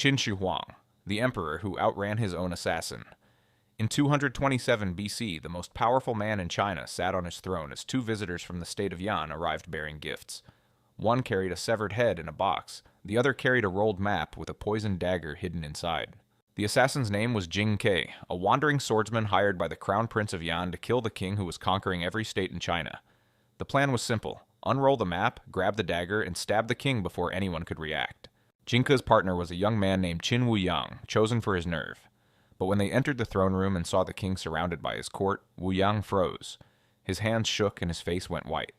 Huang, the emperor who outran his own assassin. In 227 BC, the most powerful man in China sat on his throne as two visitors from the state of Yan arrived bearing gifts. One carried a severed head in a box, the other carried a rolled map with a poisoned dagger hidden inside. The assassin's name was Jing Ke, a wandering swordsman hired by the crown prince of Yan to kill the king who was conquering every state in China. The plan was simple: unroll the map, grab the dagger, and stab the king before anyone could react. Jing Ke's partner was a young man named Huang, chosen for his nerve. But when they entered the throne room and saw the king surrounded by his court, Yang froze. His hands shook and his face went white.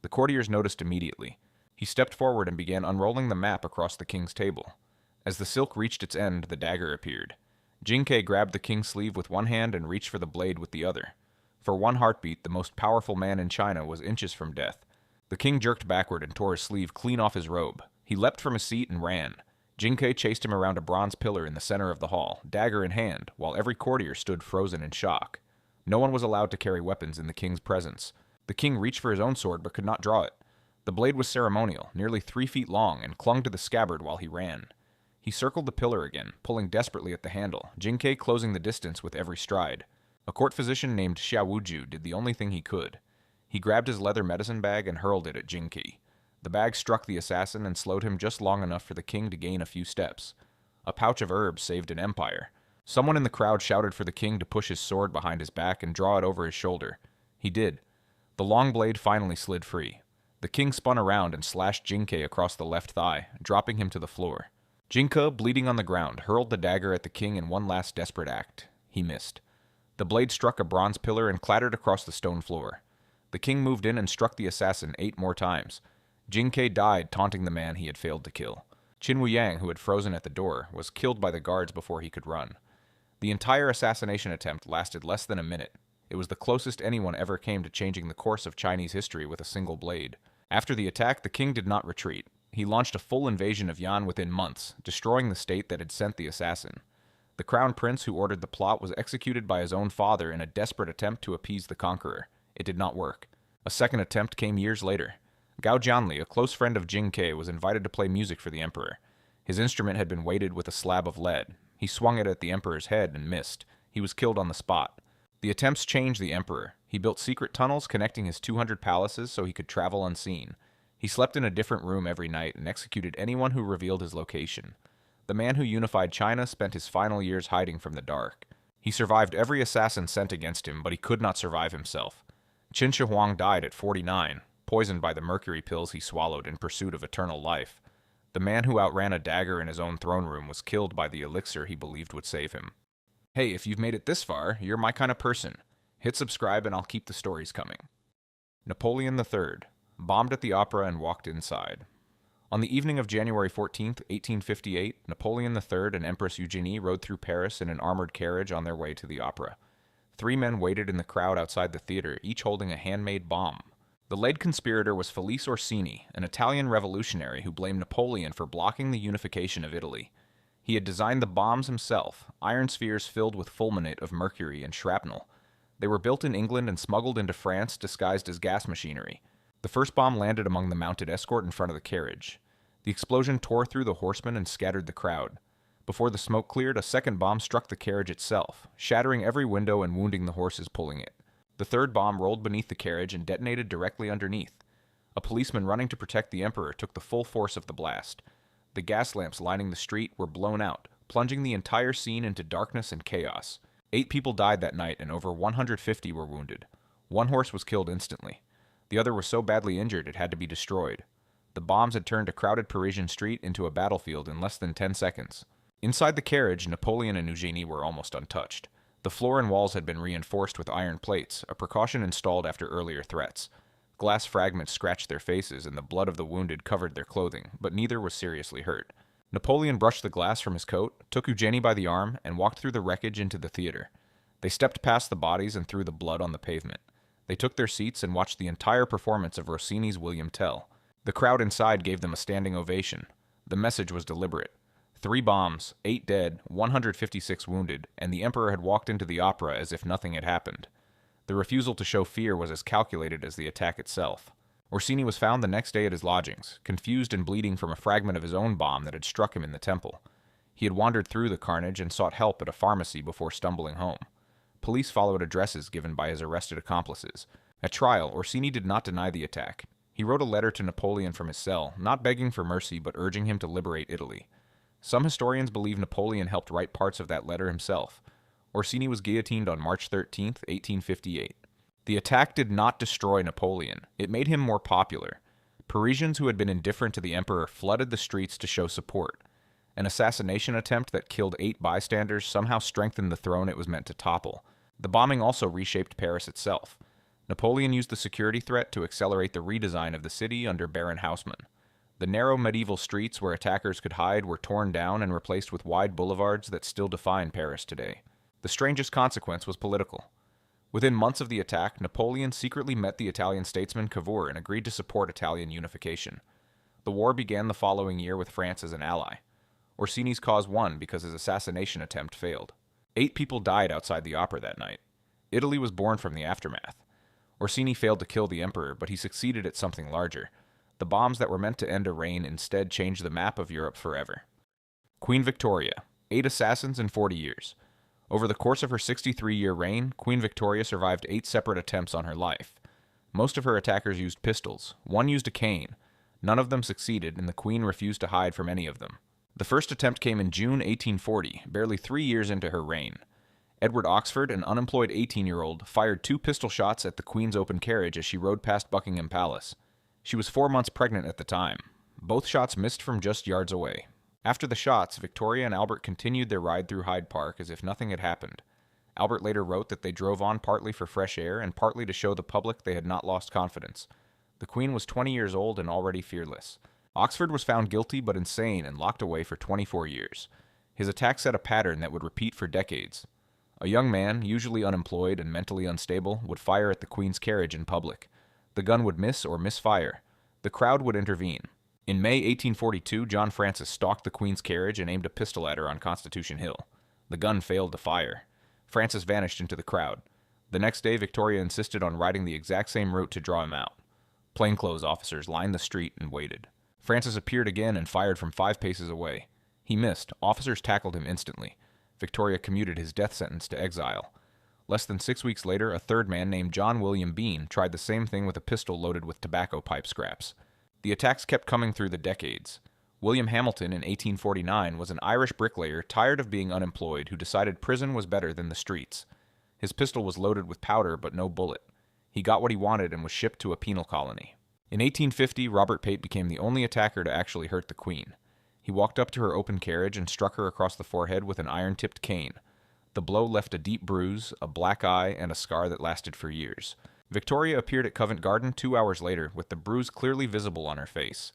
The courtiers noticed immediately. He stepped forward and began unrolling the map across the king's table. As the silk reached its end, the dagger appeared. Jing Ke grabbed the king's sleeve with one hand and reached for the blade with the other. For one heartbeat, the most powerful man in China was inches from death. The king jerked backward and tore his sleeve clean off his robe. He leapt from his seat and ran. Jing Ke chased him around a bronze pillar in the center of the hall, dagger in hand, while every courtier stood frozen in shock. No one was allowed to carry weapons in the king's presence. The king reached for his own sword but could not draw it. The blade was ceremonial, nearly 3 feet long, and clung to the scabbard while he ran. He circled the pillar again, pulling desperately at the handle, Jing Ke closing the distance with every stride. A court physician named Xia Wuju did the only thing he could. He grabbed his leather medicine bag and hurled it at Jing Ke. The bag struck the assassin and slowed him just long enough for the king to gain a few steps. A pouch of herbs saved an empire. Someone in the crowd shouted for the king to push his sword behind his back and draw it over his shoulder. He did. The long blade finally slid free. The king spun around and slashed Jing Ke across the left thigh, dropping him to the floor. Jing Ke, bleeding on the ground, hurled the dagger at the king in one last desperate act. He missed. The blade struck a bronze pillar and clattered across the stone floor. The king moved in and struck the assassin 8 more times. Jing Ke died, taunting the man he had failed to kill. Yang, who had frozen at the door, was killed by the guards before he could run. The entire assassination attempt lasted less than a minute. It was the closest anyone ever came to changing the course of Chinese history with a single blade. After the attack, the king did not retreat. He launched a full invasion of Yan within months, destroying the state that had sent the assassin. The crown prince who ordered the plot was executed by his own father in a desperate attempt to appease the conqueror. It did not work. A second attempt came years later. Gao Jianli, a close friend of Jing Ke, was invited to play music for the emperor. His instrument had been weighted with a slab of lead. He swung it at the emperor's head and missed. He was killed on the spot. The attempts changed the emperor. He built secret tunnels connecting his 200 palaces so he could travel unseen. He slept in a different room every night and executed anyone who revealed his location. The man who unified China spent his final years hiding from the dark. He survived every assassin sent against him, but he could not survive himself. Huang died at 49. Poisoned by the mercury pills he swallowed in pursuit of eternal life. The man who outran a dagger in his own throne room was killed by the elixir he believed would save him. Hey, if you've made it this far, you're my kind of person. Hit subscribe and I'll keep the stories coming. Napoleon III, bombed at the opera and walked inside. On the evening of January 14, 1858, Napoleon III and Empress Eugenie rode through Paris in an armored carriage on their way to the opera. 3 men waited in the crowd outside the theater, each holding a handmade bomb. The lead conspirator was Felice Orsini, an Italian revolutionary who blamed Napoleon for blocking the unification of Italy. He had designed the bombs himself, iron spheres filled with fulminate of mercury and shrapnel. They were built in England and smuggled into France disguised as gas machinery. The first bomb landed among the mounted escort in front of the carriage. The explosion tore through the horsemen and scattered the crowd. Before the smoke cleared, a second bomb struck the carriage itself, shattering every window and wounding the horses pulling it. The third bomb rolled beneath the carriage and detonated directly underneath. A policeman running to protect the emperor took the full force of the blast. The gas lamps lining the street were blown out, plunging the entire scene into darkness and chaos. 8 people died that night and over 150 were wounded. 1 horse was killed instantly. The other was so badly injured it had to be destroyed. The bombs had turned a crowded Parisian street into a battlefield in less than 10 seconds. Inside the carriage, Napoleon and Eugenie were almost untouched. The floor and walls had been reinforced with iron plates, a precaution installed after earlier threats. Glass fragments scratched their faces and the blood of the wounded covered their clothing, but neither was seriously hurt. Napoleon brushed the glass from his coat, took Eugenie by the arm, and walked through the wreckage into the theater. They stepped past the bodies and threw the blood on the pavement. They took their seats and watched the entire performance of Rossini's William Tell. The crowd inside gave them a standing ovation. The message was deliberate. 3 bombs, 8 dead, 156 wounded, and the emperor had walked into the opera as if nothing had happened. The refusal to show fear was as calculated as the attack itself. Orsini was found the next day at his lodgings, confused and bleeding from a fragment of his own bomb that had struck him in the temple. He had wandered through the carnage and sought help at a pharmacy before stumbling home. Police followed addresses given by his arrested accomplices. At trial, Orsini did not deny the attack. He wrote a letter to Napoleon from his cell, not begging for mercy but urging him to liberate Italy. Some historians believe Napoleon helped write parts of that letter himself. Orsini was guillotined on March 13, 1858. The attack did not destroy Napoleon. It made him more popular. Parisians who had been indifferent to the emperor flooded the streets to show support. An assassination attempt that killed 8 bystanders somehow strengthened the throne it was meant to topple. The bombing also reshaped Paris itself. Napoleon used the security threat to accelerate the redesign of the city under Baron Haussmann. The narrow medieval streets where attackers could hide were torn down and replaced with wide boulevards that still define Paris today. The strangest consequence was political. Within months of the attack, Napoleon secretly met the Italian statesman Cavour and agreed to support Italian unification. The war began the following year with France as an ally. Orsini's cause won because his assassination attempt failed. 8 people died outside the opera that night. Italy was born from the aftermath. Orsini failed to kill the emperor, but he succeeded at something larger. The bombs that were meant to end a reign instead changed the map of Europe forever. Queen Victoria, 8 assassins in 40 years. Over the course of her 63-year reign, Queen Victoria survived 8 separate attempts on her life. Most of her attackers used pistols. One used a cane. None of them succeeded, and the Queen refused to hide from any of them. The first attempt came in June 1840, barely 3 years into her reign. Edward Oxford, an unemployed 18-year-old, fired 2 pistol shots at the Queen's open carriage as she rode past Buckingham Palace. She was 4 months pregnant at the time. Both shots missed from just yards away. After the shots, Victoria and Albert continued their ride through Hyde Park as if nothing had happened. Albert later wrote that they drove on partly for fresh air and partly to show the public they had not lost confidence. The Queen was 20 years old and already fearless. Oxford was found guilty but insane and locked away for 24 years. His attack set a pattern that would repeat for decades. A young man, usually unemployed and mentally unstable, would fire at the Queen's carriage in public. The gun would miss or misfire. The crowd would intervene. In May 1842, John Francis stalked the Queen's carriage and aimed a pistol at her on Constitution Hill. The gun failed to fire. Francis vanished into the crowd. The next day, Victoria insisted on riding the exact same route to draw him out. Plainclothes officers lined the street and waited. Francis appeared again and fired from 5 paces away. He missed. Officers tackled him instantly. Victoria commuted his death sentence to exile. Less than 6 weeks later, a third man named John William Bean tried the same thing with a pistol loaded with tobacco pipe scraps. The attacks kept coming through the decades. William Hamilton in 1849 was an Irish bricklayer tired of being unemployed who decided prison was better than the streets. His pistol was loaded with powder but no bullet. He got what he wanted and was shipped to a penal colony. In 1850, Robert Pate became the only attacker to actually hurt the Queen. He walked up to her open carriage and struck her across the forehead with an iron-tipped cane. The blow left a deep bruise, a black eye, and a scar that lasted for years. Victoria appeared at Covent Garden 2 hours later with the bruise clearly visible on her face.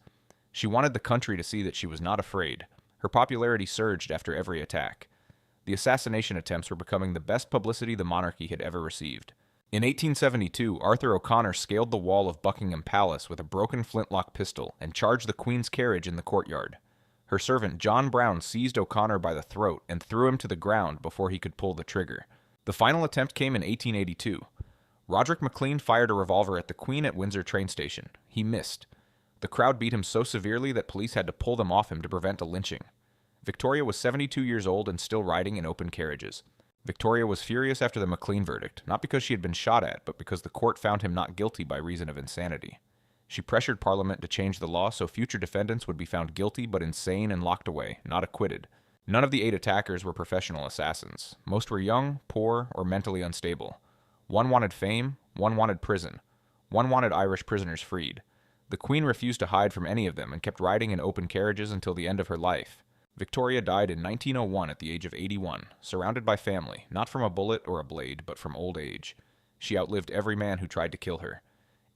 She wanted the country to see that she was not afraid. Her popularity surged after every attack. The assassination attempts were becoming the best publicity the monarchy had ever received. In 1872, Arthur O'Connor scaled the wall of Buckingham Palace with a broken flintlock pistol and charged the Queen's carriage in the courtyard. Her servant John Brown seized O'Connor by the throat and threw him to the ground before he could pull the trigger. The final attempt came in 1882. Roderick MacLean fired a revolver at the Queen at Windsor train station. He missed. The crowd beat him so severely that police had to pull them off him to prevent a lynching. Victoria was 72 years old and still riding in open carriages. Victoria was furious after the MacLean verdict, not because she had been shot at, but because the court found him not guilty by reason of insanity. She pressured Parliament to change the law so future defendants would be found guilty but insane and locked away, not acquitted. None of the 8 attackers were professional assassins. Most were young, poor, or mentally unstable. One wanted fame, one wanted prison. One wanted Irish prisoners freed. The Queen refused to hide from any of them and kept riding in open carriages until the end of her life. Victoria died in 1901 at the age of 81, surrounded by family, not from a bullet or a blade, but from old age. She outlived every man who tried to kill her.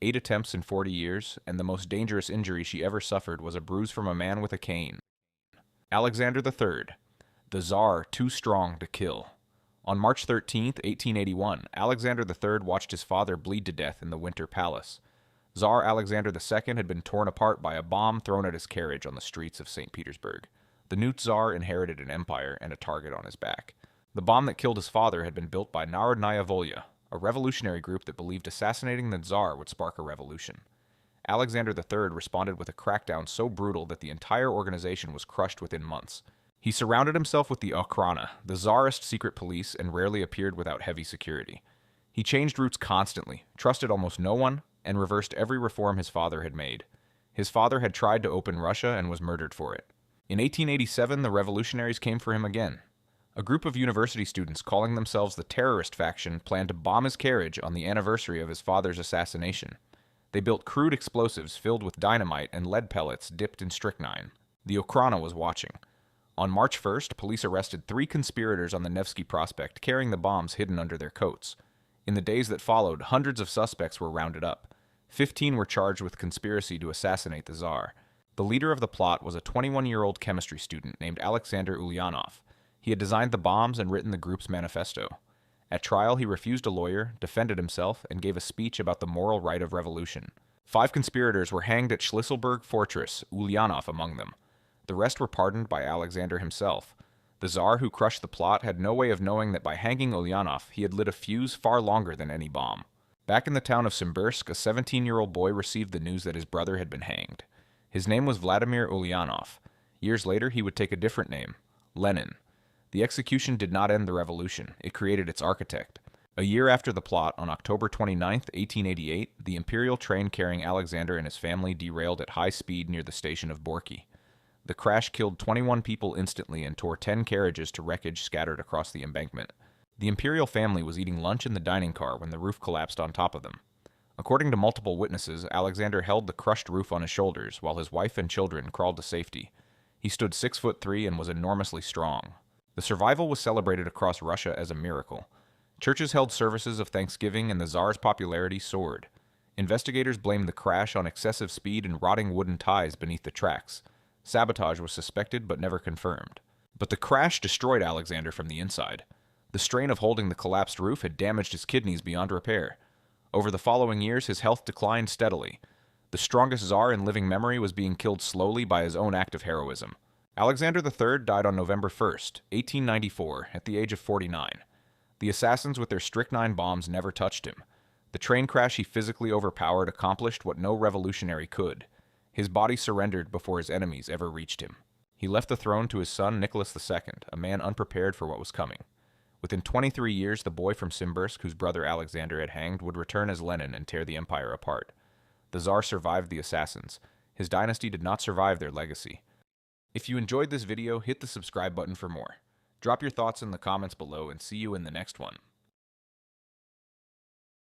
8 attempts in 40 years, and the most dangerous injury she ever suffered was a bruise from a man with a cane. Alexander III, the Tsar too strong to kill. On March 13, 1881, Alexander III watched his father bleed to death in the Winter Palace. Tsar Alexander II had been torn apart by a bomb thrown at his carriage on the streets of St. Petersburg. The new Tsar inherited an empire and a target on his back. The bomb that killed his father had been built by Narodnaya Volya, a revolutionary group that believed assassinating the Tsar would spark a revolution. Alexander III responded with a crackdown so brutal that the entire organization was crushed within months. He surrounded himself with the Ochrana, the Tsarist secret police, and rarely appeared without heavy security. He changed routes constantly, trusted almost no one, and reversed every reform his father had made. His father had tried to open Russia and was murdered for it. In 1887, the revolutionaries came for him again. A group of university students calling themselves the terrorist faction planned to bomb his carriage on the anniversary of his father's assassination. They built crude explosives filled with dynamite and lead pellets dipped in strychnine. The Ochrana was watching. On March 1st, police arrested 3 conspirators on the Nevsky Prospect carrying the bombs hidden under their coats. In the days that followed, hundreds of suspects were rounded up. 15 were charged with conspiracy to assassinate the Tsar. The leader of the plot was a 21-year-old chemistry student named Alexander Ulyanov. He had designed the bombs and written the group's manifesto. At trial, he refused a lawyer, defended himself, and gave a speech about the moral right of revolution. 5 conspirators were hanged at Schlisselburg Fortress, Ulyanov among them. The rest were pardoned by Alexander himself. The Tsar who crushed the plot had no way of knowing that by hanging Ulyanov, he had lit a fuse far longer than any bomb. Back in the town of Simbirsk, a 17-year-old boy received the news that his brother had been hanged. His name was Vladimir Ulyanov. Years later, he would take a different name, Lenin. The execution did not end the revolution. It created its architect. A year after the plot, on October 29, 1888, the imperial train carrying Alexander and his family derailed at high speed near the station of Borky. The crash killed 21 people instantly and tore 10 carriages to wreckage scattered across the embankment. The imperial family was eating lunch in the dining car when the roof collapsed on top of them. According to multiple witnesses, Alexander held the crushed roof on his shoulders while his wife and children crawled to safety. He stood 6'3" and was enormously strong. The survival was celebrated across Russia as a miracle. Churches held services of thanksgiving and the Tsar's popularity soared. Investigators blamed the crash on excessive speed and rotting wooden ties beneath the tracks. Sabotage was suspected but never confirmed. But the crash destroyed Alexander from the inside. The strain of holding the collapsed roof had damaged his kidneys beyond repair. Over the following years, his health declined steadily. The strongest Tsar in living memory was being killed slowly by his own act of heroism. Alexander III died on November 1st, 1894, at the age of 49. The assassins with their strychnine bombs never touched him. The train crash he physically overpowered accomplished what no revolutionary could. His body surrendered before his enemies ever reached him. He left the throne to his son Nicholas II, a man unprepared for what was coming. Within 23 years, the boy from Simbirsk, whose brother Alexander had hanged, would return as Lenin and tear the empire apart. The Tsar survived the assassins. His dynasty did not survive their legacy. If you enjoyed this video, hit the subscribe button for more. Drop your thoughts in the comments below and see you in the next one.